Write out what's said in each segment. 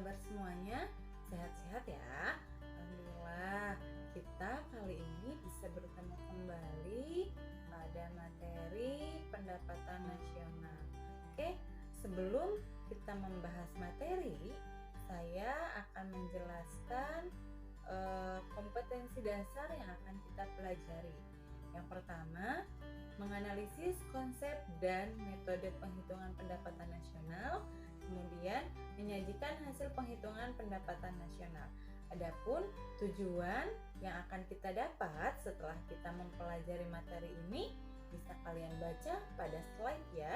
kabar semuanya? Sehat-sehat ya? Alhamdulillah, kita kali ini bisa bertemu kembali pada materi pendapatan nasional. Oke, sebelum kita membahas materi, saya akan menjelaskan kompetensi dasar yang akan kita pelajari. Yang pertama, menganalisis konsep dan metode penghitungan pendapatan nasional, kemudian menyajikan hasil penghitungan pendapatan nasional. Adapun tujuan yang akan kita dapat setelah kita mempelajari materi ini bisa kalian baca pada slide ya.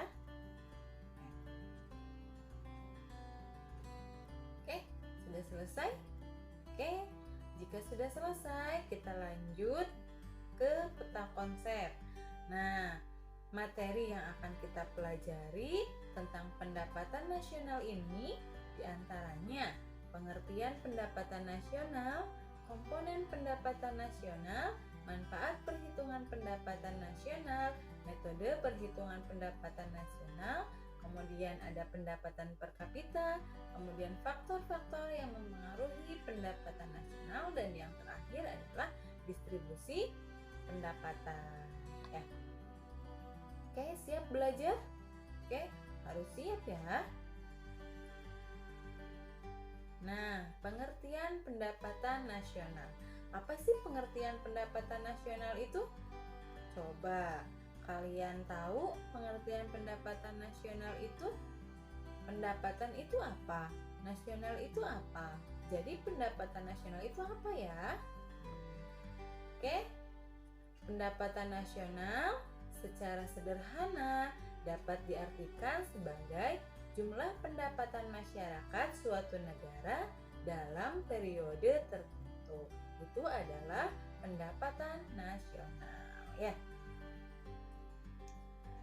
Oke, sudah selesai? Oke, jika sudah selesai, kita lanjut ke peta konsep. Nah, materi yang akan kita pelajari tentang pendapatan nasional ini diantaranya pengertian pendapatan nasional, komponen pendapatan nasional, manfaat perhitungan pendapatan nasional, metode perhitungan pendapatan nasional, kemudian ada pendapatan per kapita, kemudian faktor-faktor yang mempengaruhi pendapatan nasional, dan yang terakhir adalah distribusi pendapatan. Ya. Oke, siap belajar? Oke, harus siap ya. Nah, pengertian pendapatan nasional. Apa sih pengertian pendapatan nasional itu? Coba kalian tahu pengertian pendapatan nasional itu? Pendapatan itu apa? Nasional itu apa? Jadi pendapatan nasional itu apa ya? Oke, pendapatan nasional secara sederhana dapat diartikan sebagai jumlah pendapatan masyarakat suatu negara dalam periode tertentu. Itu adalah pendapatan nasional ya.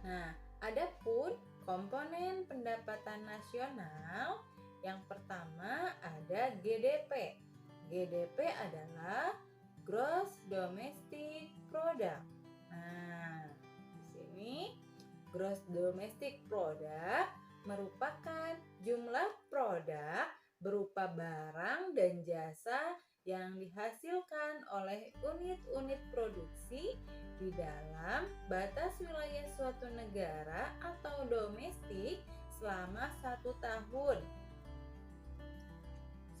Nah, adapun komponen pendapatan nasional, yang pertama ada GDP. GDP adalah Gross Domestic Product. Nah, di sini Gross Domestic Product merupakan jumlah produk berupa barang dan jasa yang dihasilkan oleh unit-unit produksi di dalam batas wilayah suatu negara atau domestik selama 1 tahun.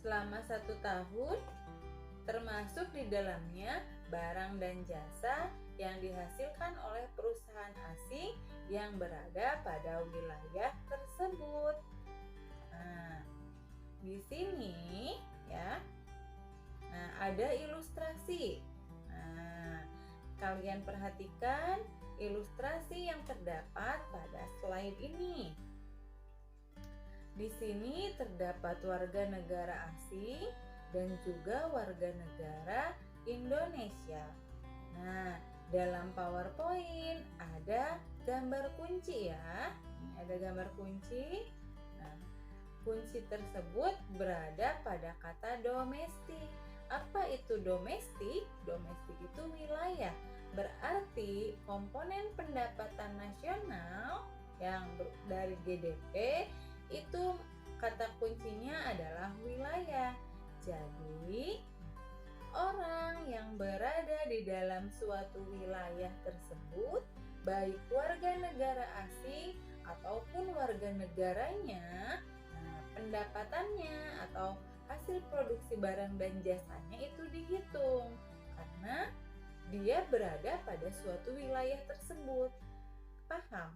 Selama 1 tahun, termasuk di dalamnya barang dan jasa yang dihasilkan oleh perusahaan asing yang berada pada wilayah tersebut. Nah, di sini ya. Nah, ada ilustrasi. Nah, kalian perhatikan ilustrasi yang terdapat pada slide ini. Di sini terdapat warga negara asing dan juga warga negara Indonesia. Nah, dalam PowerPoint ada gambar kunci ya. Ini ada gambar kunci. Nah, kunci tersebut berada pada kata domestik. Apa itu domestik? Domestik itu wilayah. Berarti komponen pendapatan nasional yang dari GDP itu kata kuncinya adalah wilayah. Jadi, orang yang berada di dalam suatu wilayah tersebut, baik warga negara asing ataupun warga negaranya, pendapatannya atau hasil produksi barang dan jasanya itu dihitung karena dia berada pada suatu wilayah tersebut. Paham?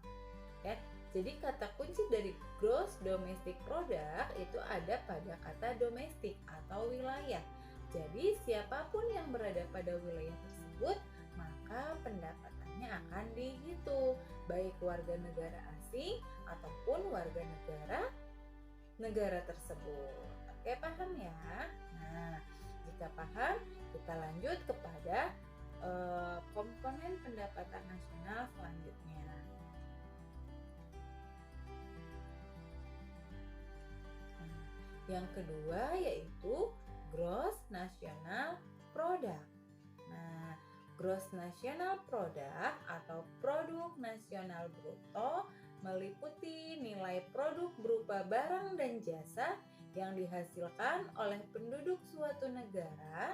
Ya. Jadi kata kunci dari Gross Domestic Product itu ada pada kata domestik atau wilayah. Jadi siapapun yang berada pada wilayah tersebut, maka pendapatannya akan dihitung, baik warga negara asing ataupun warga negara tersebut. Oke, paham ya? Nah, jika paham, kita lanjut kepada komponen pendapatan nasional selanjutnya. Yang kedua yaitu Gross National Product. Nah, Gross National Product atau produk nasional bruto meliputi nilai produk berupa barang dan jasa yang dihasilkan oleh penduduk suatu negara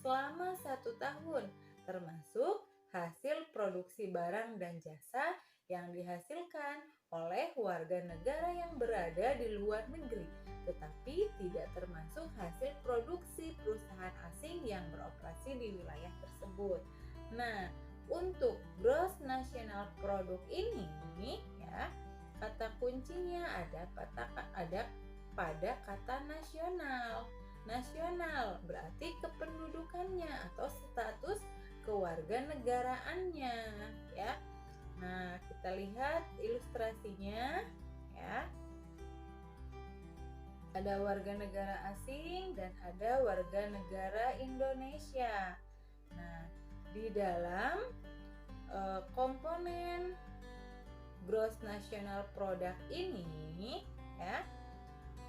selama 1 tahun, termasuk hasil produksi barang dan jasa yang dihasilkan oleh warga negara yang berada di luar negeri, tetapi tidak termasuk hasil produksi perusahaan asing yang beroperasi di wilayah tersebut. Nah, untuk gross national product ini ya, kata kuncinya ada pada kata nasional. Nasional berarti kependudukannya atau status kewarganegaraannya ya. Nah, kita lihat ilustrasinya ya. Ada warga negara asing dan ada warga negara Indonesia. Nah, di dalam komponen gross national product ini ya,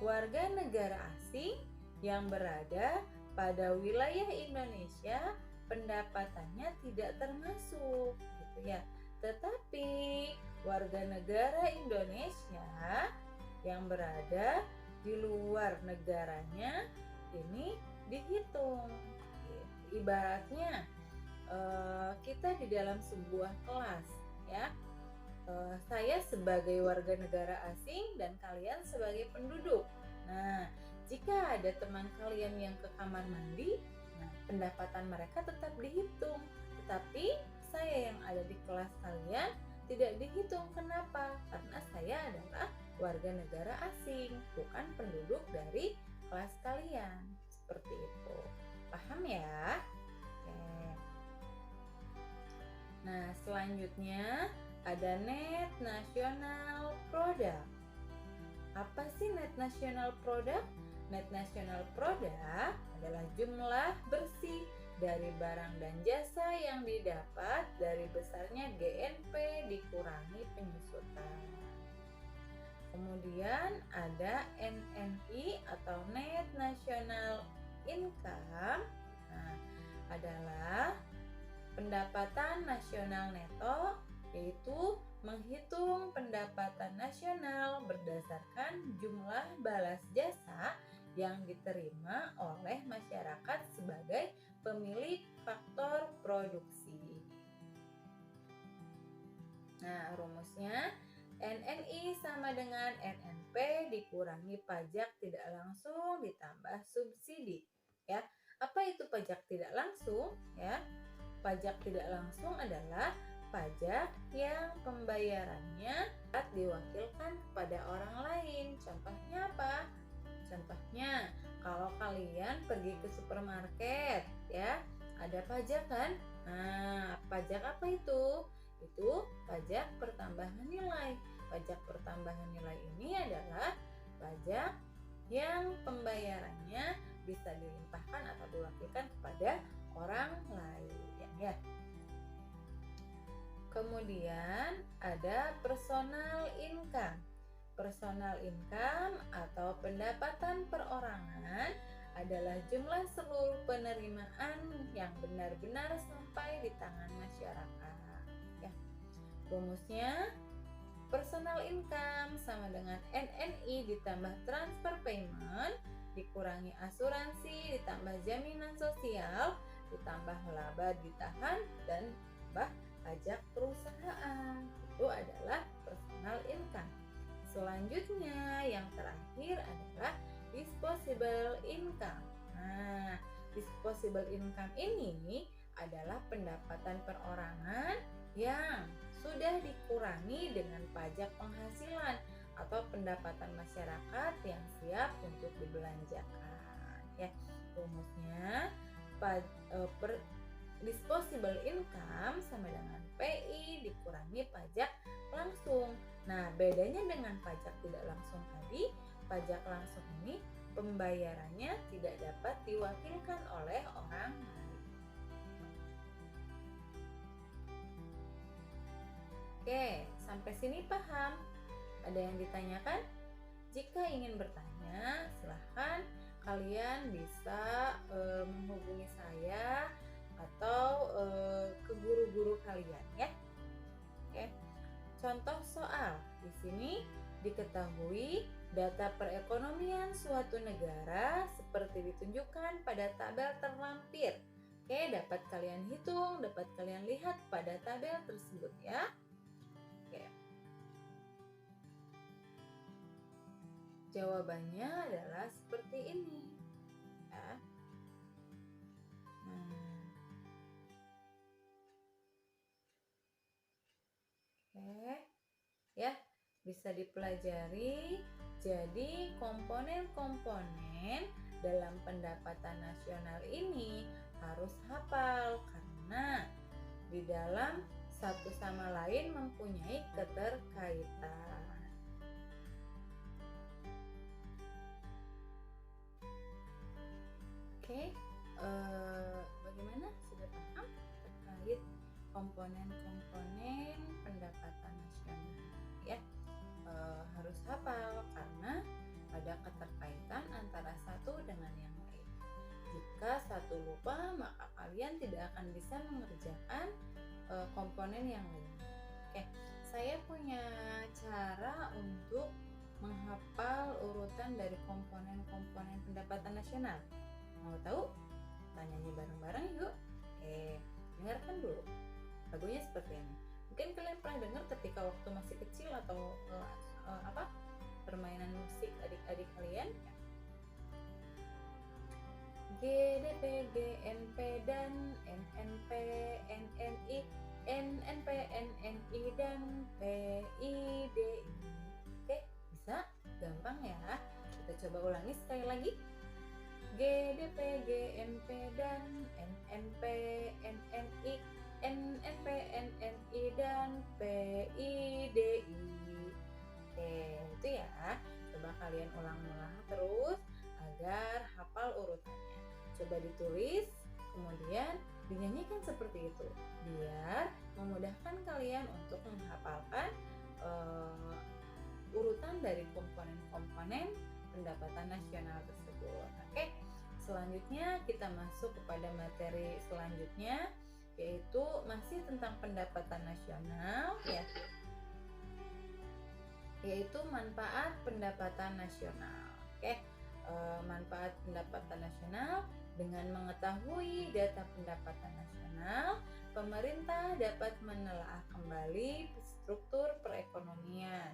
warga negara asing yang berada pada wilayah Indonesia pendapatannya tidak termasuk gitu ya. Tetapi warga negara Indonesia yang berada di luar negaranya ini dihitung. Ibaratnya kita di dalam sebuah kelas ya. Saya sebagai warga negara asing dan kalian sebagai penduduk. Nah, jika ada teman kalian yang ke kamar mandi, nah pendapatan mereka tetap dihitung. Tetapi saya yang ada di kelas kalian tidak dihitung. Kenapa? Karena saya adalah warga negara asing, bukan penduduk dari kelas kalian. Seperti itu. Paham ya? Oke. Nah, selanjutnya ada net national product. Apa sih net national product? Net national product adalah jumlah bersih dari barang dan jasa yang didapat dari besarnya GNP dikurangi penyusutan. Kemudian ada NNI atau net national income. Nah, adalah pendapatan nasional neto, yaitu menghitung pendapatan nasional berdasarkan jumlah balas jasa yang diterima oleh masyarakat sebagai pemilik faktor produksi. Nah, rumusnya NNI sama dengan NNP dikurangi pajak tidak langsung ditambah subsidi. Ya, apa itu pajak tidak langsung? Ya, pajak tidak langsung adalah pajak yang pembayarannya diwakilkan kepada orang lain. Contohnya apa? Contohnya, kalau kalian pergi ke supermarket, ya, ada pajak kan? Nah, pajak apa itu? Itu pajak pertambahan nilai. Pajak pertambahan nilai ini adalah pajak yang pembayarannya bisa dilimpahkan atau diwakilkan kepada orang lain, ya. Kemudian ada personal income. Personal income atau pendapatan perorangan adalah jumlah seluruh penerimaan yang benar-benar sampai di tangan masyarakat. Ya. Rumusnya personal income sama dengan NNI ditambah transfer payment dikurangi asuransi ditambah jaminan sosial ditambah laba ditahan dan tambah pajak perusahaan. Itu adalah personal income. Selanjutnya yang terakhir adalah disposable income. Nah, disposable income ini adalah pendapatan perorangan yang sudah dikurangi dengan pajak penghasilan atau pendapatan masyarakat yang siap untuk dibelanjakan. Ya, rumusnya disposable income sama dengan PI dikurangi pajak langsung. Nah, bedanya dengan pajak tidak langsung tadi, pajak langsung ini pembayarannya tidak dapat diwakilkan oleh orang lain. Oke, sampai sini paham? Ada yang ditanyakan? Jika ingin bertanya, silahkan kalian bisa menghubungi saya atau ke guru-guru kalian ya. Oke. Contoh soal di sini Diketahui data perekonomian suatu negara seperti ditunjukkan pada tabel terlampir. Oke, dapat kalian hitung, dapat kalian lihat pada tabel tersebut ya. Oke. Jawabannya adalah seperti ini. Ya. Oke. Ya, bisa dipelajari. Jadi, komponen-komponen dalam pendapatan nasional ini harus hafal karena di dalam satu sama lain mempunyai keterkaitan. Oke, bagaimana? Sudah paham terkait komponen-komponen pendapatan nasional? Ya, harus hafal karena ada keterkaitan antara satu dengan yang lain. Jika satu lupa, maka kalian tidak akan bisa mengerjakan komponen yang lain. Oke, saya punya cara untuk menghafal urutan dari komponen-komponen pendapatan nasional. Mau tahu? Tanyanya bareng-bareng yuk. Oke, dengarkan dulu. Lagunya seperti ini. Mungkin kalian pernah dengar ketika waktu masih kecil atau permainan musik adik-adik kalian. GDP, GNP, dan NNP, NNI, NNP, NNI, dan PIDI. Oke, bisa? Gampang ya. Kita coba ulangi sekali lagi. GDP, GNP, dan NNP, NNI, NNP, NNI, dan PIDI. Oke, itu ya. Coba kalian ulang-ulang terus agar hafal urutannya. Coba ditulis, kemudian dinyanyikan seperti itu, biar memudahkan kalian untuk menghafalkan urutan dari komponen-komponen pendapatan nasional tersebut. Oke, selanjutnya kita masuk kepada materi selanjutnya, yaitu masih tentang pendapatan nasional ya, yaitu manfaat pendapatan nasional. Oke, manfaat pendapatan nasional. Dengan mengetahui data pendapatan nasional, pemerintah dapat menelaah kembali struktur perekonomian.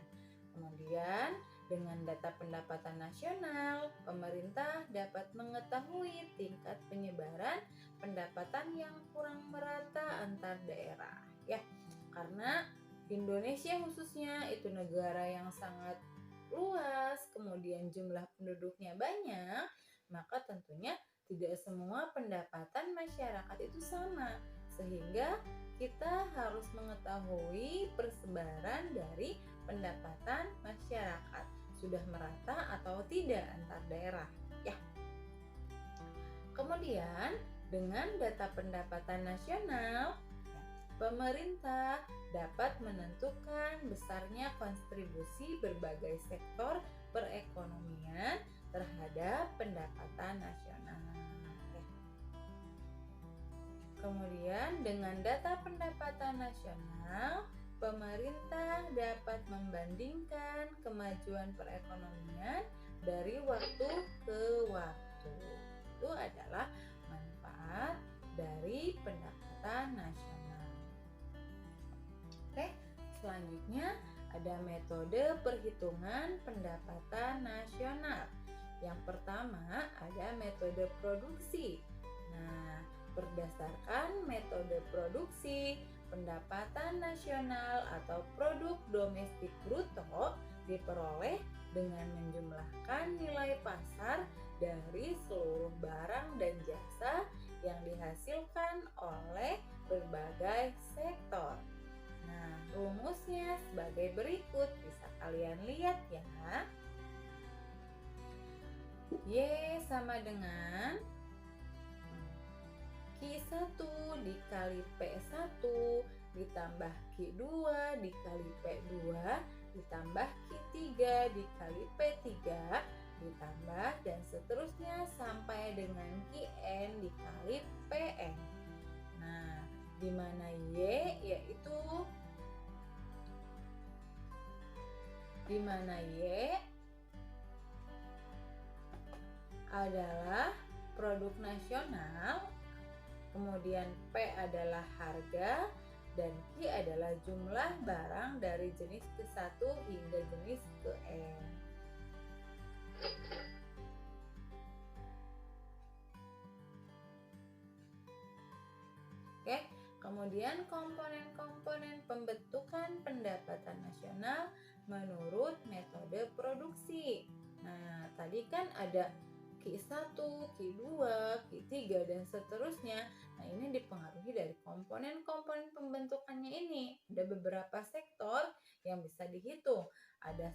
Kemudian, dengan data pendapatan nasional, pemerintah dapat mengetahui tingkat penyebaran pendapatan yang kurang merata antar daerah. Ya, karena Indonesia khususnya itu negara yang sangat luas, kemudian jumlah penduduknya banyak, maka tentunya tidak semua pendapatan masyarakat itu sama, sehingga kita harus mengetahui persebaran dari pendapatan masyarakat sudah merata atau tidak antar daerah ya. Kemudian dengan data pendapatan nasional, pemerintah dapat menentukan besarnya kontribusi berbagai sektor perekonomian terhadap pendapatan nasional. Kemudian dengan data pendapatan nasional, pemerintah dapat membandingkan kemajuan perekonomian dari waktu ke waktu. Itu adalah manfaat dari pendapatan nasional. Oke, selanjutnya ada metode perhitungan pendapatan nasional. Yang pertama ada metode produksi. Nah, berdasarkan metode produksi, pendapatan nasional atau produk domestik bruto diperoleh dengan menjumlahkan nilai pasar dari seluruh barang dan jasa yang dihasilkan oleh berbagai sektor. Nah, rumusnya sebagai berikut, bisa kalian lihat ya. Y sama dengan Q1 dikali P1 ditambah Q2 dikali P2 ditambah Q3 dikali P3 ditambah dan seterusnya sampai dengan Qn dikali Pn. Nah, di mana Y yaitu di mana Y adalah produk nasional, kemudian P adalah harga, dan Q adalah jumlah barang dari jenis ke-1 hingga jenis ke-N. Oke, kemudian komponen-komponen pembentukan pendapatan nasional menurut metode produksi. Nah, tadi kan ada Q1, Q2, Q3, dan seterusnya. Nah, ini dipengaruhi dari komponen-komponen pembentukannya ini. Ada beberapa sektor yang bisa dihitung. Ada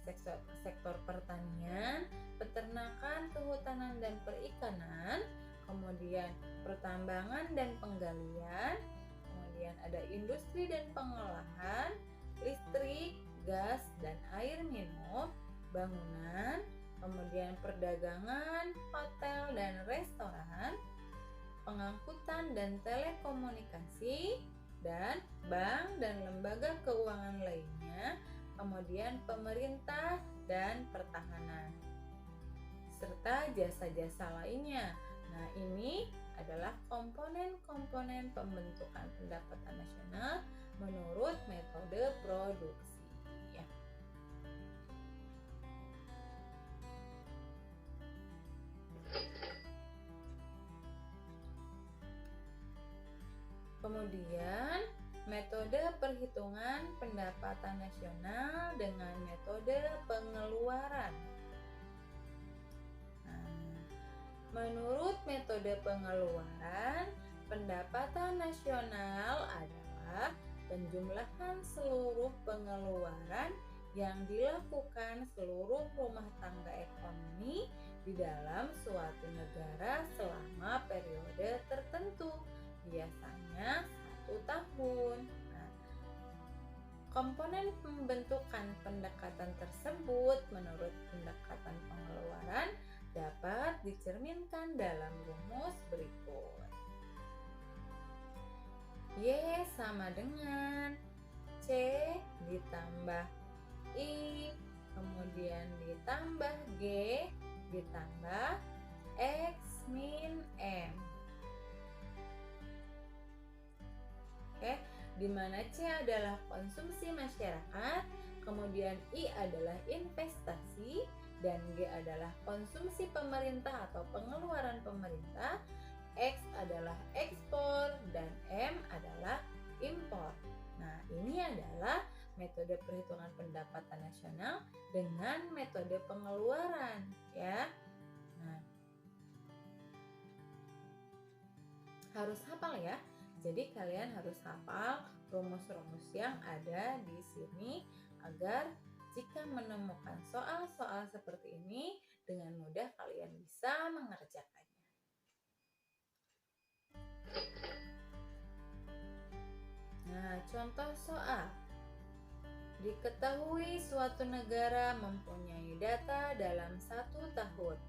sektor pertanian, peternakan, kehutanan, dan perikanan, kemudian pertambangan dan penggalian, kemudian ada industri dan pengolahan, listrik, gas, dan air minum, bangunan, kemudian perdagangan, hotel dan restoran, pengangkutan dan telekomunikasi, dan bank dan lembaga keuangan lainnya, kemudian pemerintah dan pertahanan, serta jasa-jasa lainnya. Nah, ini adalah komponen-komponen pembentukan pendapatan nasional menurut metode produksi. Kemudian, metode perhitungan pendapatan nasional dengan metode pengeluaran. Menurut metode pengeluaran, pendapatan nasional adalah penjumlahan seluruh pengeluaran yang dilakukan seluruh rumah tangga ekonomi di dalam suatu negara selama periode tertentu, biasanya 1 tahun. Nah, komponen pembentukan pendekatan tersebut menurut pendekatan pengeluaran dapat dicerminkan dalam rumus berikut. Y sama dengan C ditambah I, kemudian ditambah G, ditambah X min M. Oke, di mana C adalah konsumsi masyarakat, kemudian I adalah investasi, dan G adalah konsumsi pemerintah atau pengeluaran pemerintah, X adalah ekspor, dan M adalah impor. Nah, ini adalah metode perhitungan pendapatan nasional dengan metode pengeluaran, ya. Nah, harus hafal ya. Jadi kalian harus hafal rumus-rumus yang ada di sini agar jika menemukan soal-soal seperti ini dengan mudah kalian bisa mengerjakannya. Nah, contoh soal. Diketahui suatu negara mempunyai data dalam 1 tahun.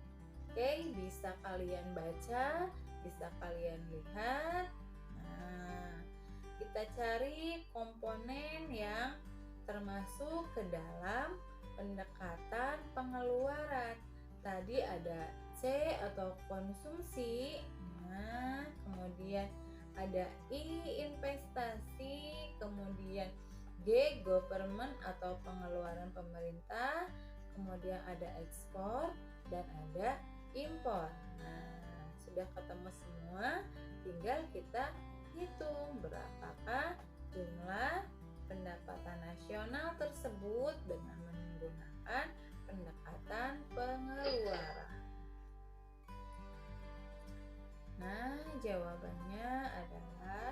Oke, bisa kalian baca, bisa kalian lihat. Nah, kita cari komponen yang termasuk ke dalam pendekatan pengeluaran. Tadi ada C atau konsumsi, nah kemudian ada I investasi, kemudian G government atau pengeluaran pemerintah, kemudian ada ekspor dan ada impor. Nah, sudah ketemu semua, tinggal kita hitung berapakah jumlah pendapatan nasional tersebut dengan menggunakan pendekatan pengeluaran. Nah, jawabannya adalah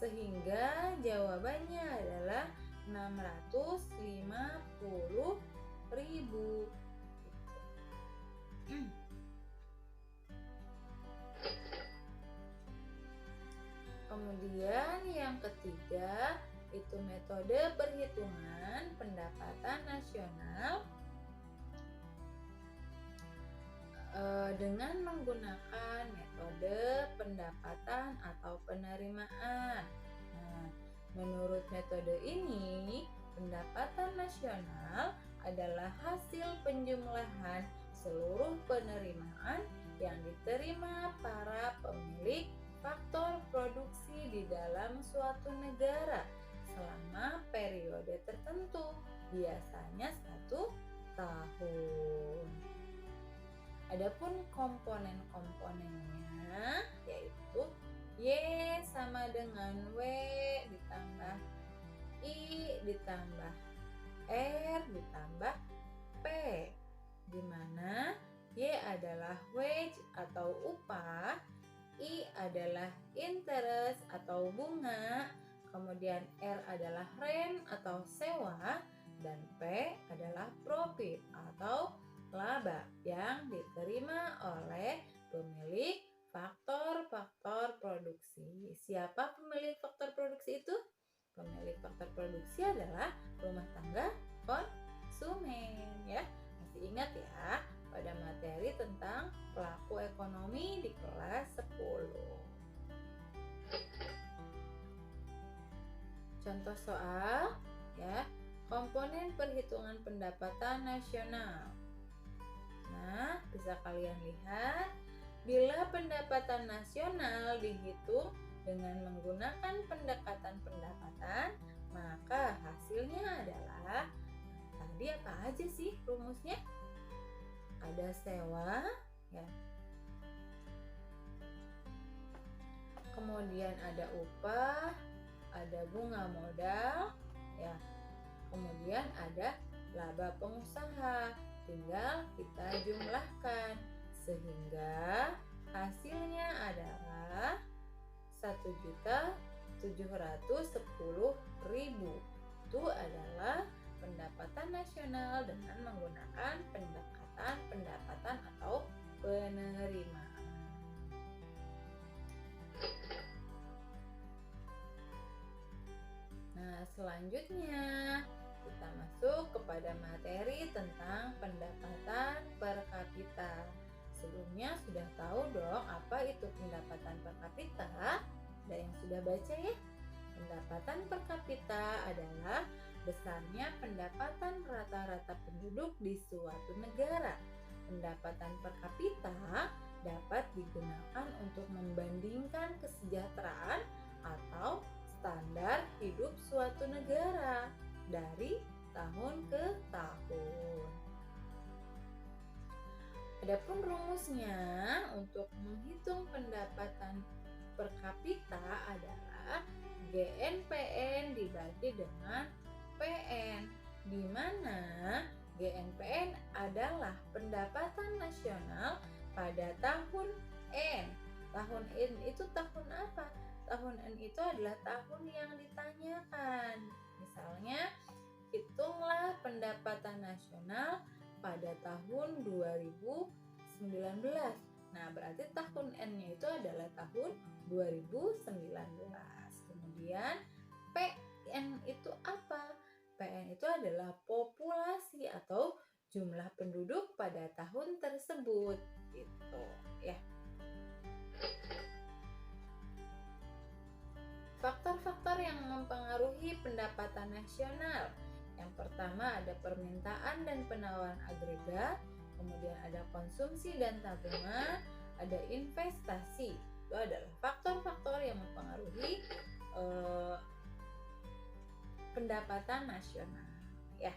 sehingga jawabannya adalah 650.000. Kemudian yang ketiga itu metode perhitungan pendapatan nasional dengan menggunakan metode pendapatan atau penerimaan. Nah, Menurut metode ini, pendapatan nasional adalah hasil penjumlahan seluruh penerimaan yang diterima para pemilik faktor produksi di dalam suatu negara selama periode tertentu, biasanya 1 tahun. Adapun komponen-komponennya yaitu Y sama dengan W ditambah I ditambah R ditambah P, di mana Y adalah wage atau upah, I adalah interest atau bunga, kemudian R adalah rent atau sewa, dan P adalah profit atau laba yang diterima oleh pemilik faktor-faktor produksi. Siapa pemilik faktor produksi itu? Pemilik faktor produksi adalah rumah tangga konsumen, ya. Masih ingat ya pada materi tentang pelaku ekonomi di kelas 10. Contoh soal, ya. Komponen perhitungan pendapatan nasional. Nah, bisa kalian lihat, bila pendapatan nasional dihitung dengan menggunakan pendekatan pendapatan, maka hasilnya adalah, tadi apa aja sih rumusnya? Ada sewa, ya. Kemudian ada upah, ada bunga modal, ya. Kemudian ada laba pengusaha, tinggal kita jumlahkan sehingga hasilnya adalah 1.710.000. Itu adalah pendapatan nasional dengan menggunakan pendekatan pendapatan atau penerimaan. Nah, selanjutnya kita masuk kepada materi tentang pendapatan per kapita. Sebelumnya sudah tahu dong apa itu pendapatan per kapita? Ada yang sudah baca ya? Pendapatan per kapita adalah besarnya pendapatan rata-rata penduduk di suatu negara. Pendapatan per kapita dapat digunakan untuk membandingkan kesejahteraan atau standar hidup suatu negara dari tahun ke tahun. Adapun rumusnya untuk menghitung pendapatan per kapita adalah GNPN dibagi dengan PN, di mana GNPN adalah pendapatan nasional pada tahun N. Tahun N itu tahun apa? Tahun N itu adalah tahun yang ditanyakan. Misalnya, hitunglah pendapatan nasional pada tahun 2019. Nah, berarti tahun N-nya itu adalah tahun 2019. Kemudian PN itu apa? PN itu adalah populasi atau jumlah penduduk pada tahun tersebut, gitu ya. Faktor-faktor yang mempengaruhi pendapatan nasional. Yang pertama ada permintaan dan penawaran agregat, kemudian ada konsumsi dan tabungan, ada investasi. Itu adalah faktor-faktor yang mempengaruhi pendapatan nasional, ya.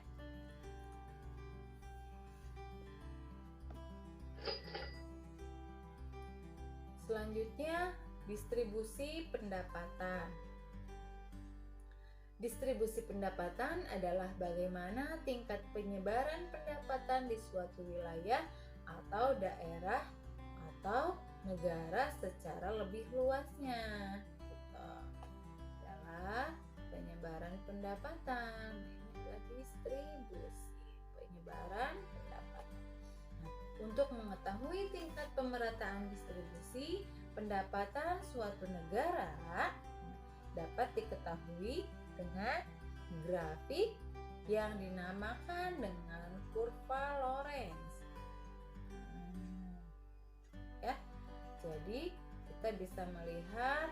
Selanjutnya, distribusi pendapatan. Distribusi pendapatan adalah bagaimana tingkat penyebaran pendapatan di suatu wilayah atau daerah atau negara secara lebih luasnya. Gitu. Adalah penyebaran pendapatan, ini adalah distribusi penyebaran pendapatan. Nah, untuk mengetahui tingkat pemerataan distribusi pendapatan suatu negara dapat diketahui dengan grafik yang dinamakan dengan kurva Lorenz. Ya, jadi kita bisa melihat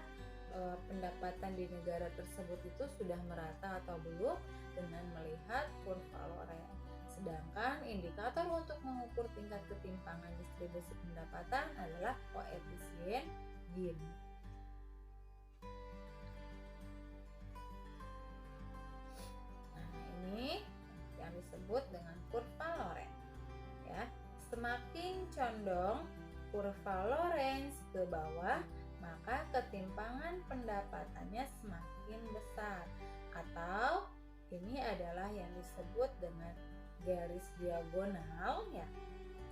pendapatan di negara tersebut itu sudah merata atau belum dengan melihat kurva Lorenz. Sedangkan indikator untuk mengukur tingkat ketimpangan distribusi pendapatan adalah koefisien Gini. Nah, ini yang disebut dengan kurva Lorenz. Ya, semakin condong kurva Lorenz ke bawah, maka ketimpangan pendapatannya semakin besar, atau ini adalah yang disebut dengan garis diagonal, ya,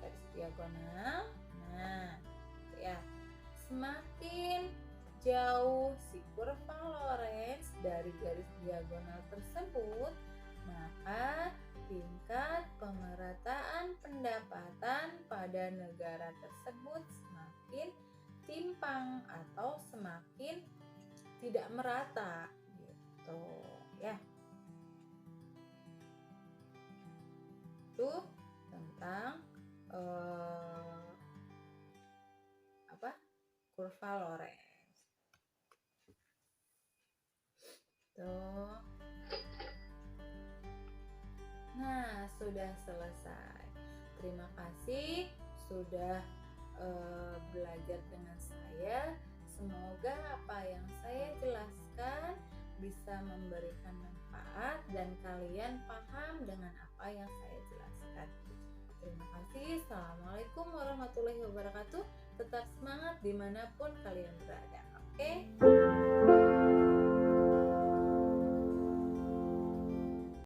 garis diagonal. Nah, ya, semakin jauh si kurva Lorenz dari garis diagonal tersebut, maka tingkat pemerataan pendapatan pada negara tersebut semakin timpang atau semakin tidak merata gitu ya. Itu tentang kurva Lorenz. Tuh. Nah, sudah selesai. Terima kasih sudah belajar dengan saya. Semoga apa yang saya jelaskan bisa memberikan manfaat dan kalian paham dengan apa yang saya jelaskan. Terima kasih. Assalamualaikum warahmatullahi wabarakatuh. Tetap semangat dimanapun kalian berada. Oke?